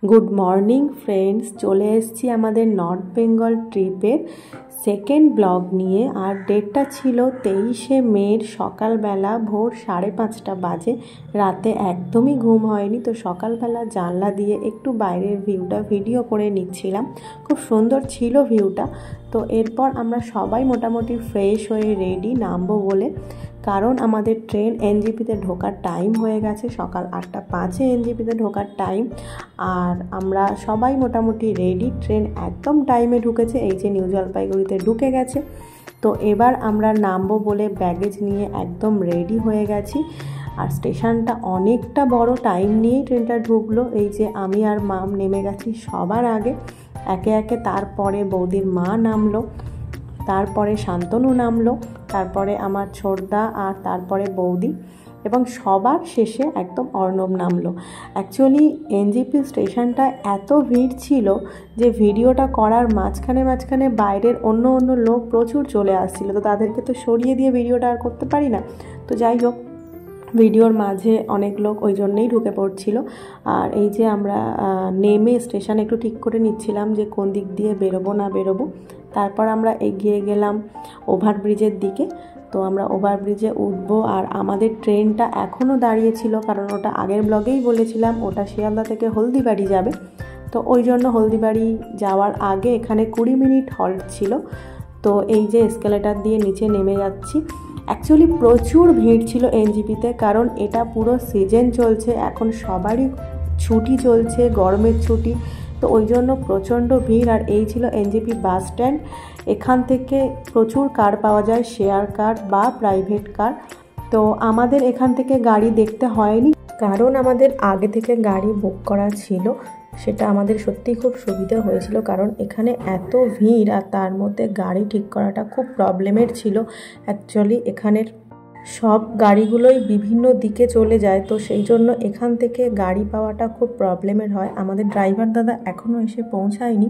Good morning friends, চলে এসেছি আমাদের নর্থ বেঙ্গল ট্রিপের সেকেন্ড ব্লগ নিয়ে। আর ডেটটা ছিল 23শে মের সকালবেলা ভোর 5:30 বাজে। রাতে একদমই ঘুম হয়নি, তো সকালবেলা জানলা দিয়ে একটু বাইরের ভিউটা ভিডিও করে নিচ্ছিলাম। খুব সুন্দর ছিল ভিউটা। তো এরপর আমরা সবাই মোটামুটি ফ্রেশ হয়ে রেডি নামবো বলে, কারণ আমাদের ট্রেন এনজেপিতে ঢোকার টাইম হয়ে গেছে। সকাল 8:05 এনজেপিতে ঢোকার টাইম। আর আমরা সবাই মোটামুটি রেডি, ট্রেন একদম টাইমে ঢুকেছে। এই যে নিউ জলপাইগুড়িতে ঢুকে গেছে। তো এবার আমরা নামবো বলে ব্যাগেজ নিয়ে একদম রেডি হয়ে গেছি। আর স্টেশনটা অনেকটা বড়, টাইম নিয়েই ট্রেনটা ঢুকলো। এই যে আমি আর মাম নেমে গেছি সবার আগে, একে একে তারপরে বৌদির মা নামলো, তারপরে শান্তনু নামলো, তারপরে আমার ছোটদা, আর তারপরে বৌদি, এবং সবার শেষে একদম অর্ণব নামলো। অ্যাকচুয়ালি এনজেপি স্টেশনটা এত ভিড় ছিল যে ভিডিওটা করার মাঝখানে বাইরের অন্য লোক প্রচুর চলে আসছিল, তো তাদেরকে তো সরিয়ে দিয়ে ভিডিওটা আর করতে পারি না। তো যাই হোক, ভিডিওর মাঝে অনেক লোক ওই জন্যেই ঢুকে পড়ছিল। আর এই যে আমরা নেমে স্টেশন একটু ঠিক করে নিচ্ছিলাম যে কোন দিক দিয়ে বেরোবো না বেরোবো। তারপর আমরা এগিয়ে গেলাম ওভারব্রিজের দিকে। তো আমরা ওভারব্রিজে উঠবো। আর আমাদের ট্রেনটা এখনও দাঁড়িয়েছিল, কারণ ওটা আগের ব্লগেই বলেছিলাম ওটা শিয়ালদা থেকে হলদিবাড়ি যাবে। তো ওই জন্য হলদিবাড়ি যাওয়ার আগে এখানে 20 মিনিট হল্ট ছিল। তো এই যে এসকেলেটার দিয়ে নিচে নেমে যাচ্ছি। অ্যাকচুয়ালি প্রচুর ভিড় ছিল এনজেপিতে, কারণ এটা পুরো সিজন চলছে, এখন সবারই ছুটি চলছে, গরমের ছুটি। তো ওই জন্য প্রচণ্ড ভিড়। আর এই ছিল এনজেপি বাস স্ট্যান্ড। এখান থেকে প্রচুর কার পাওয়া যায়, শেয়ার কার বা প্রাইভেট কার। তো আমাদের এখান থেকে গাড়ি দেখতে হয়নি, কারণ আমাদের আগে থেকে গাড়ি বুক করা ছিল। সেটা আমাদের সত্যিই খুব সুবিধা হয়েছিল, কারণ এখানে এত ভিড় আর তার মধ্যে গাড়ি ঠিক করাটা খুব প্রবলেমের ছিল। অ্যাকচুয়ালি এখানের সব গাড়িগুলোই বিভিন্ন দিকে চলে যায়, তো সেই জন্য এখান থেকে গাড়ি পাওয়াটা খুব প্রবলেমের হয়। আমাদের ড্রাইভার দাদা এখনও এসে পৌঁছায়নি,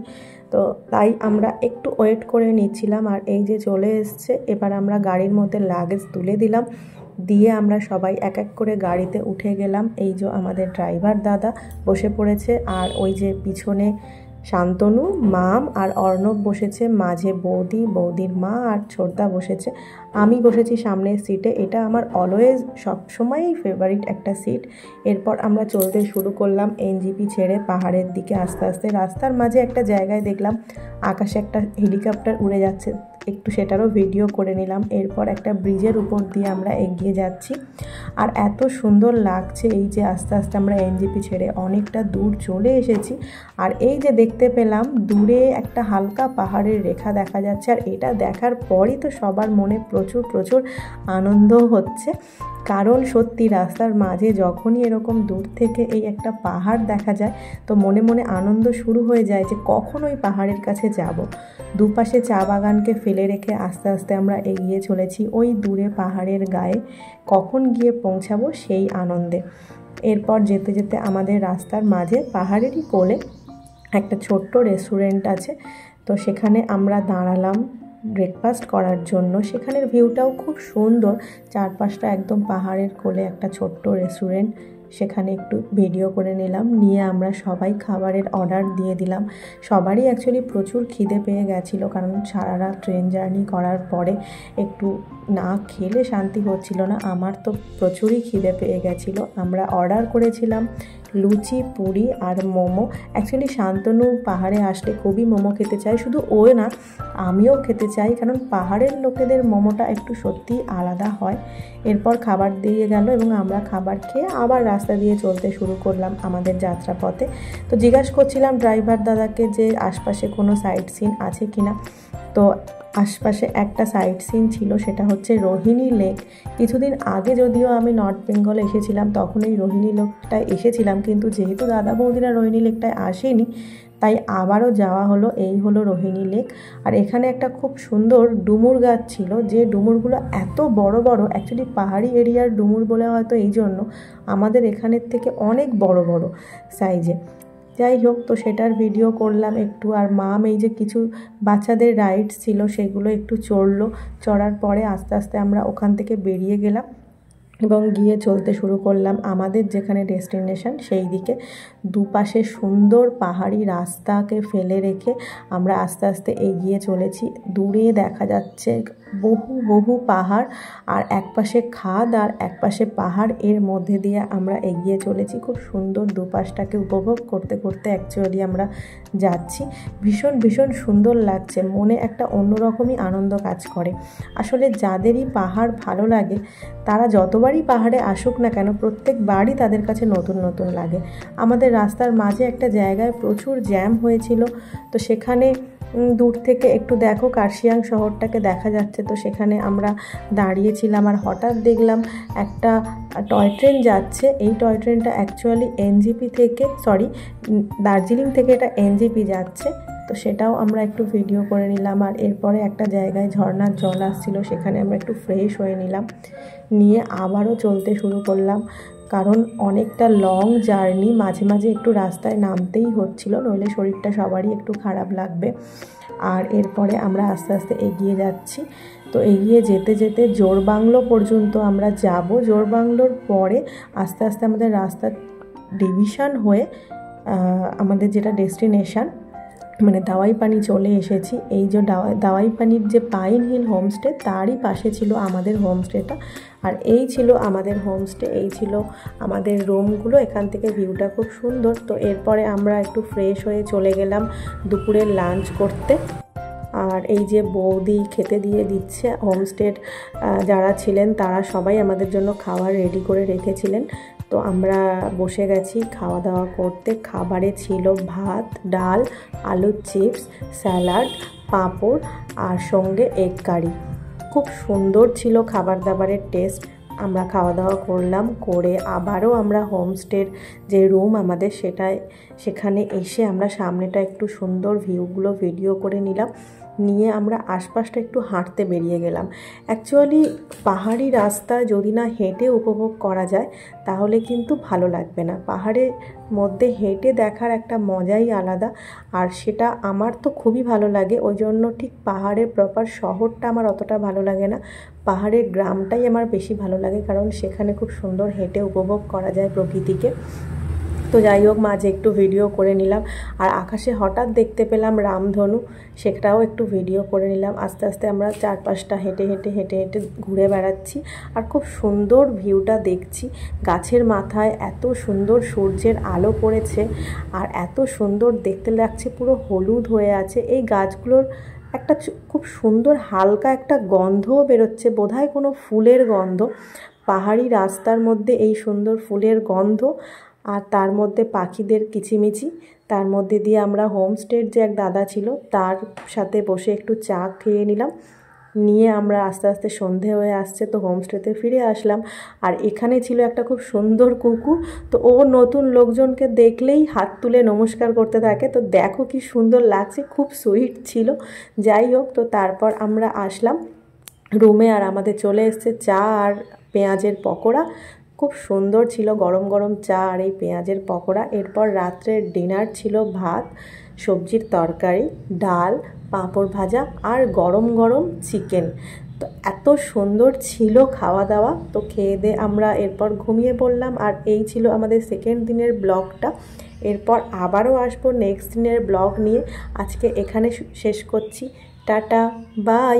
তো তাই আমরা একটু ওয়েট করে নিচ্ছিলাম। আর এই যে চলে এসছে, এবার আমরা গাড়ির মধ্যে লাগেজ তুলে দিলাম, দিয়ে আমরা সবাই এক এক করে গাড়িতে উঠে গেলাম। এই যে আমাদের ড্রাইভার দাদা বসে পড়েছে, আর ওই যে পিছনে শান্তনু, মাম আর অর্ণব বসেছে, মাঝে বৌদি, বৌদির মা আর ছোটদা বসেছে। আমি বসেছি সামনের সিটে। এটা আমার অলওয়েজ সবসময়ই ফেভারিট একটা সিট। এরপর আমরা চলতে শুরু করলাম এনজেপি ছেড়ে পাহাড়ের দিকে আস্তে আস্তে। রাস্তার মাঝে একটা জায়গায় দেখলাম আকাশে একটা হেলিকপ্টার উড়ে যাচ্ছে, একটু সেটারও ভিডিও করে নিলাম। এরপর একটা ব্রিজের উপর দিয়ে আমরা এগিয়ে যাচ্ছি। আর এত সুন্দর লাগছে, এই যে আস্তে আস্তে আমরা এনজেপি ছেড়ে অনেকটা দূর চলে এসেছি। আর এই যে দেখতে পেলাম দূরে একটা হালকা পাহাড়ের রেখা দেখা যাচ্ছে। আর এটা দেখার পরই তো সবার মনে প্রচুর আনন্দ হচ্ছে, কারণ সত্যি রাস্তার মাঝে যখনই এরকম দূর থেকে এই একটা পাহাড় দেখা যায়, তো মনে মনে আনন্দ শুরু হয়ে যায় যে কখন ওই পাহাড়ের কাছে যাব। দুপাশে চা বাগানকে ফেলে রেখে আস্তে আস্তে আমরা এগিয়ে চলেছি ওই দূরে পাহাড়ের গায়ে, কখন গিয়ে পৌঁছাবো সেই আনন্দে। এরপর যেতে যেতে আমাদের রাস্তার মাঝে পাহাড়েরই কোলে একটা ছোট্ট রেস্টুরেন্ট আছে, তো সেখানে আমরা দাঁড়ালাম ব্রেকফাস্ট করার জন্য। সেখানের ভিউটাও খুব সুন্দর, চারপাশটা একদম পাহাড়ের কোলে একটা ছোট্ট রেস্টুরেন্ট। সেখানে একটু ভিডিও করে নিলাম, নিয়ে আমরা সবাই খাবারের অর্ডার দিয়ে দিলাম। সবারই অ্যাকচুয়ালি প্রচুর খিদে পেয়ে গেছিলো, কারণ সারা রাত ট্রেন জার্নি করার পরে একটু না খেলে শান্তি হচ্ছিল না। আমার তো প্রচুরই খিদে পেয়ে গেছিলো। আমরা অর্ডার করেছিলাম লুচি, পুরি আর মোমো। অ্যাকচুয়ালি শান্তনু পাহাড়ে আসলে খুবই মোমো খেতে চায়, শুধু ও না, আমিও খেতে চাই, কারণ পাহাড়ের লোকেদের মোমোটা একটু সত্যিই আলাদা হয়। এরপর খাবার দিয়ে গেল এবং আমরা খাবার খেয়ে আবার রাস্তা দিয়ে চলতে শুরু করলাম আমাদের যাত্রাপথে। তো জিজ্ঞাসা করছিলাম ড্রাইভার দাদাকে যে আশপাশে কোনো সাইট সিন আছে কিনা। তো আশপাশে একটা সাইট সিন ছিল, সেটা হচ্ছে রোহিণী লেক। কিছুদিন আগে যদিও আমি নর্থ বেঙ্গলে এসেছিলাম, তখন এই রোহিণী লেকটায় এসেছিলাম, কিন্তু যেহেতু দাদা বৌদিরা রোহিণী লেকটায় আসেনি, তাই আবারও যাওয়া হলো। এই হলো রোহিণী লেক। আর এখানে একটা খুব সুন্দর ডুমুর গাছ ছিল, যে ডুমুরগুলো এত বড় অ্যাকচুয়ালি পাহাড়ি এরিয়ার ডুমুর বলে হয়তো এই জন্য, আমাদের এখানের থেকে অনেক বড় সাইজে। যাই হোক, তো সেটার ভিডিও করলাম একটু। আর মাম এই যে কিছু বাচ্চাদের রাইডস ছিল সেগুলো একটু চড়ার পরে আস্তে আস্তে আমরা ওখান থেকে বেরিয়ে গেলাম। এবং গিয়ে চলতে শুরু করলাম আমাদের যেখানে ডেস্টিনেশন সেই দিকে। দুপাশে সুন্দর পাহাড়ি রাস্তাকে ফেলে রেখে আমরা আস্তে আস্তে এগিয়ে চলেছি। দূরে দেখা যাচ্ছে বহু বহু পাহাড়, আর একপাশে খাদ আর একপাশে পাহাড়, এর মধ্যে দিয়ে আমরা এগিয়ে চলেছি। খুব সুন্দর দুপাশটাকে উপভোগ করতে করতে অ্যাকচুয়ালি আমরা যাচ্ছি। ভীষণ ভীষণ সুন্দর লাগছে, মনে একটা অন্যরকমই আনন্দ কাজ করে। আসলে যাদেরই পাহাড় ভালো লাগে তারা যতবারই পাহাড়ে আসুক না কেন প্রত্যেকবারই তাদের কাছে নতুন নতুন লাগে। আমাদের রাস্তার মাঝে একটা জায়গায় প্রচুর জ্যাম হয়েছিল, তো সেখানে দূর থেকে একটু দেখো কার্শিয়াং শহরটাকে দেখা যাচ্ছে, তো সেখানে আমরা দাঁড়িয়েছিলাম। আর হঠাৎ দেখলাম একটা টয় ট্রেন যাচ্ছে। এই টয় ট্রেনটা অ্যাকচুয়ালি দার্জিলিং থেকে এটা এনজিপি যাচ্ছে, তো সেটাও আমরা একটু ভিডিও করে নিলাম। আর এরপরে একটা জায়গায় ঝর্ণার জল আসছিল, সেখানে আমরা একটু ফ্রেশ হয়ে নিয়ে আবারও চলতে শুরু করলাম, কারণ অনেকটা লং জার্নি, মাঝে মাঝে একটু রাস্তায় নামতেই হচ্ছিল, নইলে শরীরটা সবারই একটু খারাপ লাগবে। আর এরপরে আমরা আস্তে আস্তে এগিয়ে যাচ্ছি। তো এগিয়ে যেতে যেতে জোরবাংলো পর্যন্ত আমরা যাব। জোরবাংলোর পরে আস্তে আস্তে আমাদের রাস্তা ডিভিশন হয়ে আমাদের যেটা ডেস্টিনেশন মানে দাওয়াই পানি চলে এসেছি। এই যে দাওয়াই পানির যে পাইন হিল হোমস্টে, তারই পাশে ছিল আমাদের হোমস্টেটা। আর এই ছিল আমাদের হোমস্টে, এই ছিল আমাদের রুমগুলো। এখান থেকে ভিউটা খুব সুন্দর। তো এরপরে আমরা একটু ফ্রেশ হয়ে চলে গেলাম দুপুরের লাঞ্চ করতে। আর এই যে বৌদি খেতে দিয়ে দিচ্ছে, হোমস্টের যারা ছিলেন তারা সবাই আমাদের জন্য খাবার রেডি করে রেখেছিলেন। তো আমরা বসে গেছি খাওয়া দাওয়া করতে। খাবারে ছিল ভাত, ডাল, আলুর চিপস, স্যালাড, পাঁপড় আর সঙ্গে এগ কারি। খুব সুন্দর ছিল খাবার দাবারের টেস্ট। আমরা খাওয়া দাওয়া করলাম, করে আবারও আমরা হোমস্টের যে রুম আমাদের সেখানে এসে আমরা সামনেটা একটু সুন্দর ভিউগুলো ভিডিও করে নিয়ে আমরা আশপাশটা একটু হাঁটতে বেরিয়ে গেলাম। অ্যাকচুয়ালি পাহাড়ি রাস্তা যদি না হেঁটে উপভোগ করা যায় তাহলে কিন্তু ভালো লাগবে না। পাহাড়ের মধ্যে হেঁটে দেখার একটা মজাই আলাদা, আর সেটা আমার তো খুবই ভালো লাগে। ওই জন্য ঠিক পাহাড়ের প্রপার শহরটা আমার অতটা ভালো লাগে না, পাহাড়ের গ্রামটাই আমার বেশি ভালো লাগে, কারণ সেখানে খুব সুন্দর হেঁটে উপভোগ করা যায় প্রকৃতিকে। তো যাই হোক, মাঝে একটু ভিডিও করে নিলাম। আর আকাশে হঠাৎ দেখতে পেলাম রামধনু, সেটাও একটু ভিডিও করে নিলাম। আস্তে আস্তে আমরা চারপাশটা হেঁটে ঘুরে বেড়াচ্ছি আর খুব সুন্দর ভিউটা দেখছি। গাছের মাথায় এত সুন্দর সূর্যের আলো পড়েছে আর এত সুন্দর দেখতে লাগছে, পুরো হলুদ হয়ে আছে। এই গাছগুলোর একটা খুব সুন্দর হালকা একটা গন্ধও বেরোচ্ছে, বোধহয় কোনো ফুলের গন্ধ। পাহাড়ি রাস্তার মধ্যে এই সুন্দর ফুলের গন্ধ, আর তার মধ্যে পাখিদের কিচিমিচি, তার মধ্যে দিয়ে আমরা হোমস্টের যে এক দাদা ছিল তার সাথে বসে একটু চা খেয়ে নিয়ে আমরা আস্তে আস্তে সন্ধে হয়ে আসছে, তো হোমস্টেতে ফিরে আসলাম। আর এখানে ছিল একটা খুব সুন্দর কুকুর, তো ও নতুন লোকজনকে দেখলেই হাত তুলে নমস্কার করতে থাকে। তো দেখো কি সুন্দর লাগছে, খুব সুইট ছিল। যাই হোক, তো তারপর আমরা আসলাম রুমে, আর আমাদের চলে এসছে চা আর পেঁয়াজের পকোড়া। খুব সুন্দর ছিল গরম গরম চা আর এই পেঁয়াজের পকোড়া। এরপর রাত্রের ডিনার ছিল ভাত, সবজির তরকারি, ডাল, পাঁপড় ভাজা আর গরম গরম চিকেন। তো এত সুন্দর ছিল খাওয়া দাওয়া। তো খেয়ে দিয়ে আমরা এরপর ঘুমিয়ে পড়লাম। আর এই ছিল আমাদের সেকেন্ড দিনের ব্লগটা। এরপর আবারও আসবো নেক্সট দিনের ব্লগ নিয়ে। আজকে এখানে শেষ করছি। Tata, by.